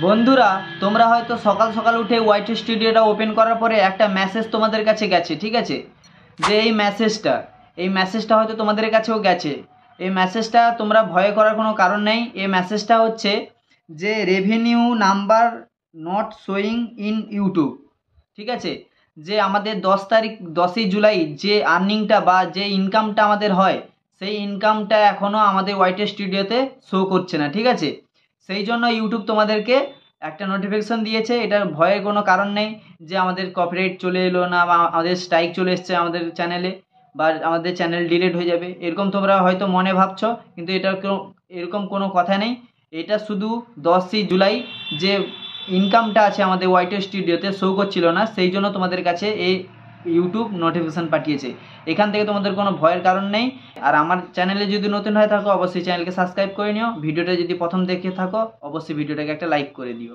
বন্ধুরা, তোমরা হয়তো সকাল সকাল উঠে ওয়াইটি স্টুডিওটা ওপেন করার পরে একটা মেসেজ তোমাদের কাছে গেছে, ঠিক আছে? যে এই মেসেজটা হয়তো তোমাদের কাছেও গেছে। এই মেসেজটা তোমরা ভয় করার কোনো কারণ নেই। এই মেসেজটা হচ্ছে যে revenue number not showing in YouTube, ঠিক আছে? যে আমাদের 10ই জুলাই যে আর্নিংটা বা যে ইনকামটা আমাদের হয়, সেই ইনকামটা এখনও আমাদের ওয়াইটি স্টুডিওতে শো করছে না, ঠিক আছে? সেই জন্য ইউটিউব তোমাদেরকে একটা নোটিফিকেশন দিয়েছে। এটার ভয়ের কোনো কারণ নেই যে আমাদের কপিরাইট চলে এলো না বা আমাদের স্ট্রাইক চলে এসছে আমাদের চ্যানেলে, বা আমাদের চ্যানেল ডিলিট হয়ে যাবে, এরকম তোমরা হয়তো মনে ভাবছো, কিন্তু এরকম কোনো কথা নেই। এটা শুধু 10ই জুলাই যে ইনকামটা আছে আমাদের ওয়াইটি স্টুডিওতে শো করছিল না, সেই জন্য তোমাদের কাছে এই ইউটিউব নোটিফিকেশান পাঠিয়েছে। এখান থেকে তোমাদের কোনো ভয়ের কারণ নেই। আর আমার চ্যানেলে যদি নতুন হয়ে থাকো অবশ্যই চ্যানেলকে সাবস্ক্রাইব করে নিও। ভিডিওটা যদি প্রথম দেখে থাকো অবশ্যই ভিডিওটাকে একটা লাইক করে দিও।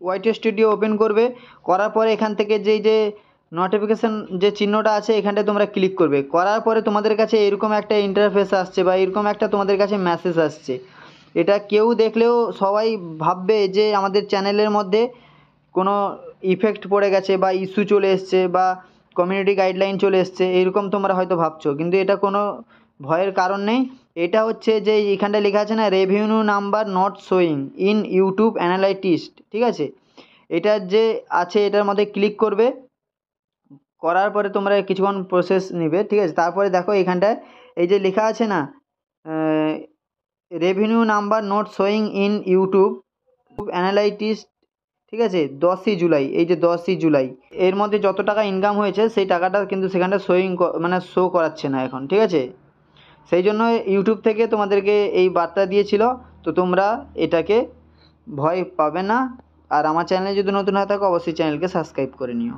ওয়াইটি স্টুডিও ওপেন করবে, করার পরে এখান থেকে যে নোটিফিকেশান যে চিহ্নটা আছে এখানটায় তোমরা ক্লিক করবে। করার পরে তোমাদের কাছে এরকম একটা ইন্টারফেস আসছে বা এরকম একটা তোমাদের কাছে মেসেজ আসছে। এটা কেউ দেখলেও সবাই ভাববে যে আমাদের চ্যানেলের মধ্যে কোনো ইফেক্ট পড়ে গেছে বা ইস্যু চলে এসছে বা কমিউনিটি গাইডলাইন চলে এসছে, এইরকম তোমরা হয়তো ভাবছো, কিন্তু এটা কোনো ভয়ের কারণ নেই। এটা হচ্ছে যে এখানটায় লেখা আছে না, revenue number not showing in YouTube analytics, ঠিক আছে? এটার যে আছে এটার মধ্যে ক্লিক করবে। করার পরে তোমরা কিছুক্ষণ প্রসেস নেবে, ঠিক আছে? তারপরে দেখো এখানটায় এই যে লেখা আছে না, revenue number not showing in YouTube analytics, ঠিক আছে? 10ই জুলাই, এই যে 10ই জুলাই এর মধ্যে যত টাকা ইনকাম হয়েছে সেই টাকাটা কিন্তু সেখানটা মানে শো করাচ্ছে না এখন, ঠিক আছে? সেই জন্য ইউটিউব থেকে তোমাদেরকে এই বার্তা দিয়েছিল। তো তোমরা এটাকে ভয় পাবে না। আর আমার চ্যানেলে যদি নতুন হয়ে থাকো অবশ্যই চ্যানেলকে সাবস্ক্রাইব করে নিও।